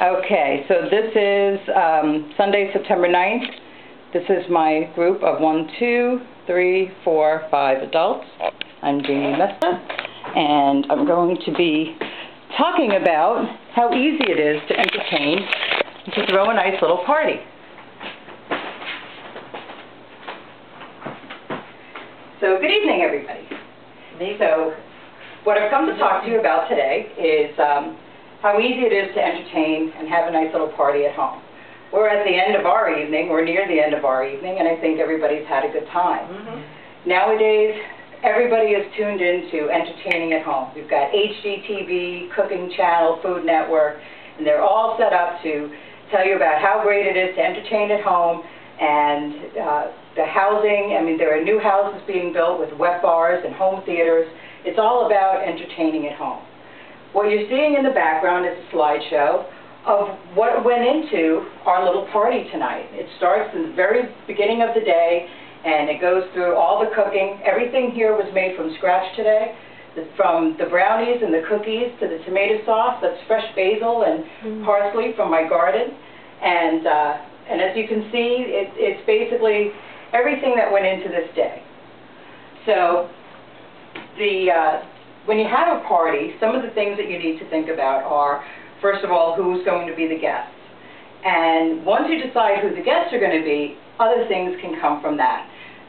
Okay, so this is Sunday, September 9th. This is my group of 1, 2, 3, 4, 5 adults. I'm Jamie Mesta, and I'm going to be talking about how easy it is to entertain and to throw a nice little party. So, good evening, everybody. So, what I've come to talk to you about today is how easy it is to entertain and have a nice little party at home. We're at the end of our evening, we're near the end of our evening, and I think everybody's had a good time. Nowadays, everybody is tuned into entertaining at home. We've got HGTV, Cooking Channel, Food Network, and they're all set up to tell you about how great it is to entertain at home, and the housing. I mean, there are new houses being built with wet bars and home theaters. It's all about entertaining at home. What you're seeing in the background is a slideshow of what went into our little party tonight. It starts in the very beginning of the day, and it goes through all the cooking. Everything here was made from scratch today, from the brownies and the cookies to the tomato sauce. That's fresh basil and parsley from my garden. And as you can see, it's basically everything that went into this day. So when you have a party, some of the things that you need to think about are, first of all, who's going to be the guests. And once you decide who the guests are going to be, other things can come from that.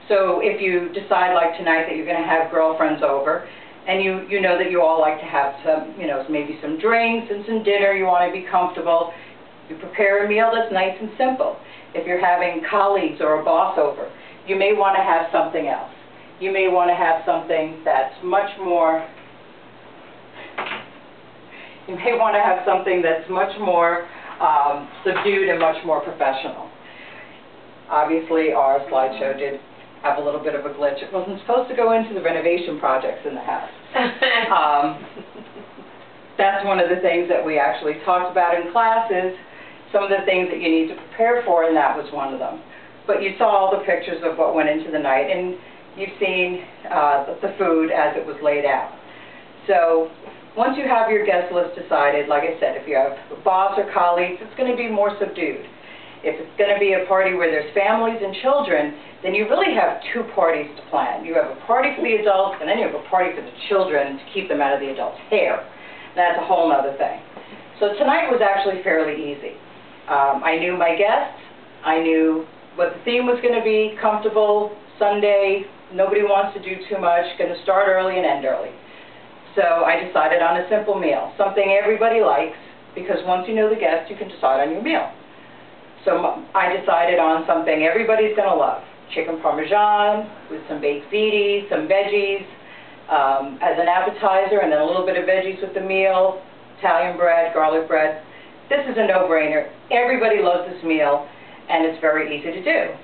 So if you decide, like tonight, that you're going to have girlfriends over, and you know that you all like to have some, maybe some drinks and some dinner, you want to be comfortable, you prepare a meal that's nice and simple. If you're having colleagues or a boss over, you may want to have something else. You may want to have something that's much more subdued and much more professional. Obviously, our slideshow did have a little bit of a glitch. It wasn't supposed to go into the renovation projects in the house. That's one of the things that we actually talked about in classes, some of the things that you need to prepare for, and that was one of them. But you saw all the pictures of what went into the night, and you've seen the food as it was laid out. So once you have your guest list decided, like I said, if you have a boss or colleagues, it's going to be more subdued. If it's going to be a party where there's families and children, then you really have two parties to plan. You have a party for the adults, and then you have a party for the children to keep them out of the adults' hair. That's a whole other thing. So tonight was actually fairly easy. I knew my guests. I knew what the theme was going to be, comfortable, Sunday, nobody wants to do too much, going to start early and end early. So I decided on a simple meal, something everybody likes, because once you know the guests, you can decide on your meal. So I decided on something everybody's going to love, chicken parmesan with some baked ziti, some veggies as an appetizer, and then a little bit of veggies with the meal, Italian bread, garlic bread. This is a no-brainer. Everybody loves this meal, and it's very easy to do.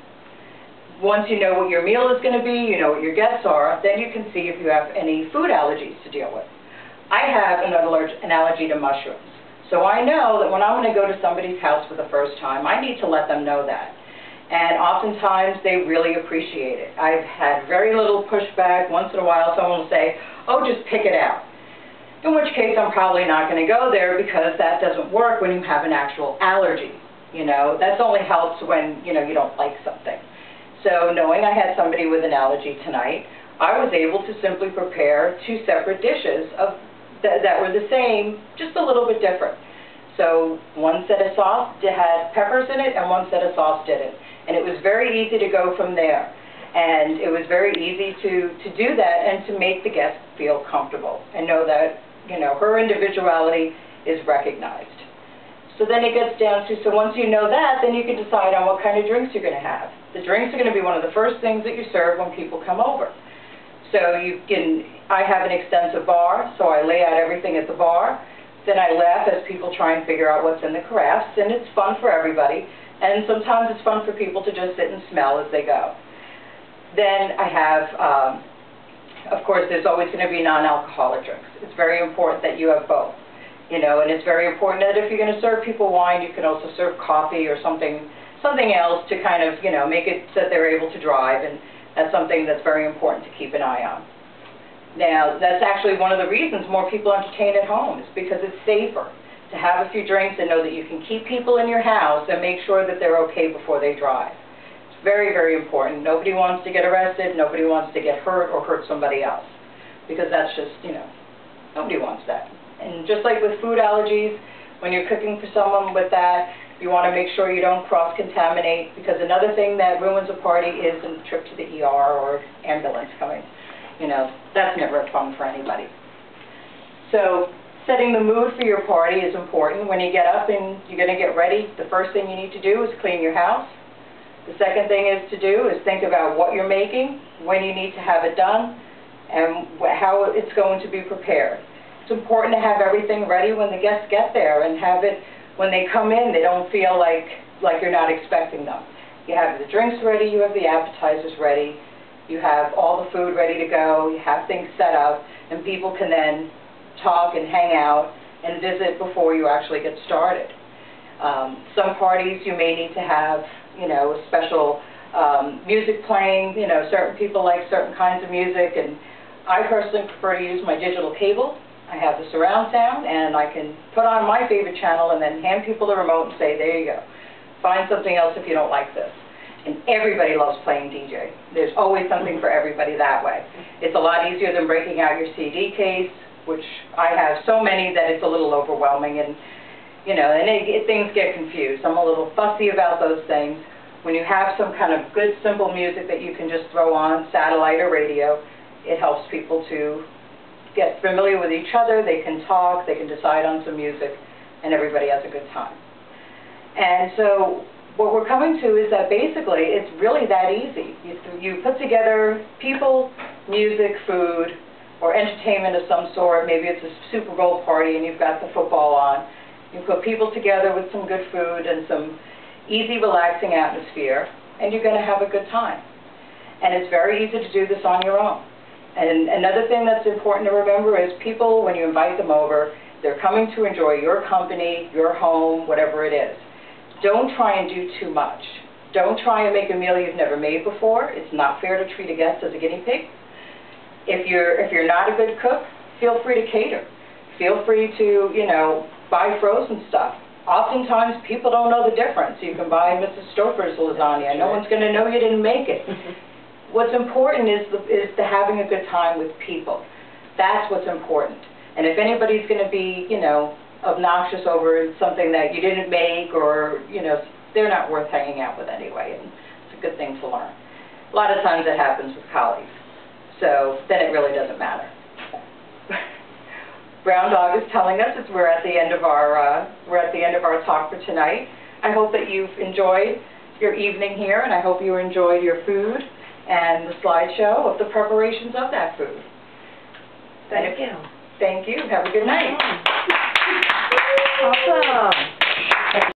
Once you know what your meal is going to be, you know what your guests are, then you can see if you have any food allergies to deal with. I have an allergy to mushrooms. So I know that when I'm going to go to somebody's house for the first time, I need to let them know that. And oftentimes they really appreciate it. I've had very little pushback. Once in a while someone will say, oh, just pick it out. In which case I'm probably not going to go there, because that doesn't work when you have an actual allergy. That only helps when, you don't like something. So knowing I had somebody with an allergy tonight, I was able to simply prepare two separate dishes that were the same, just a little bit different. So one set of sauce had peppers in it, and one set of sauce didn't. And it was very easy to go from there. And it was very easy to do that and to make the guest feel comfortable and know that, her individuality is recognized. So then it gets down to, so once you know that, then you can decide on what kind of drinks you're going to have. The drinks are going to be one of the first things that you serve when people come over. So I have an extensive bar, so I lay out everything at the bar. Then I laugh as people try and figure out what's in the carafes, and it's fun for everybody. And sometimes it's fun for people to just sit and smell as they go. Then I have, of course, there's always going to be non-alcoholic drinks. It's very important that you have both. And it's very important that if you're going to serve people wine, you can also serve coffee or something else to kind of, make it so that they're able to drive, and that's something that's very important to keep an eye on. Now, that's actually one of the reasons more people entertain at home, is because it's safer. to have a few drinks and know that you can keep people in your house and make sure that they're okay before they drive. It's very, very important. Nobody wants to get arrested. Nobody wants to get hurt or hurt somebody else, because that's just, nobody wants that. And just like with food allergies, when you're cooking for someone with that, you want to make sure you don't cross-contaminate, because another thing that ruins a party is a trip to the ER or ambulance coming. That's never fun for anybody. So setting the mood for your party is important. When you get up and you're going to get ready, the first thing you need to do is clean your house. The second thing is to do is think about what you're making, when you need to have it done, and how it's going to be prepared. It's important to have everything ready when the guests get there, and have it when they come in, they don't feel like you're not expecting them. You have the drinks ready, you have the appetizers ready, you have all the food ready to go, you have things set up, and people can then talk and hang out and visit before you actually get started. Some parties you may need to have, special music playing. Certain people like certain kinds of music, and I personally prefer to use my digital cable. I have the surround sound, and I can put on my favorite channel and then hand people the remote and say, there you go. Find something else if you don't like this. And everybody loves playing DJ. There's always something for everybody that way. It's a lot easier than breaking out your CD case, which I have so many that it's a little overwhelming, and things get confused. I'm a little fussy about those things. When you have some kind of good, simple music that you can just throw on satellite or radio, it helps people to get familiar with each other. They can talk, they can decide on some music, and everybody has a good time. And so what we're coming to is that basically it's really that easy. You put together people, music, food, or entertainment of some sort. Maybe it's a Super Bowl party and you've got the football on. You put people together with some good food and some easy, relaxing atmosphere, and you're going to have a good time. And it's very easy to do this on your own. And another thing that's important to remember is people, when you invite them over, they're coming to enjoy your company, your home, whatever it is. Don't try and do too much. Don't try and make a meal you've never made before. It's not fair to treat a guest as a guinea pig. If you're not a good cook, feel free to cater. Feel free to, buy frozen stuff. Oftentimes, people don't know the difference. You can buy Mrs. Stouffer's lasagna. No one's going to know you didn't make it. What's important is the having a good time with people. That's what's important. And if anybody's going to be, obnoxious over something that you didn't make, or, they're not worth hanging out with anyway. And it's a good thing to learn. A lot of times it happens with colleagues. So then it really doesn't matter. Brown Dog is telling us we're at the end of our talk for tonight. I hope that you've enjoyed your evening here, and I hope you enjoyed your food and the slideshow of the preparations of that food. Thank you. Thank you. Have a good night. Awesome.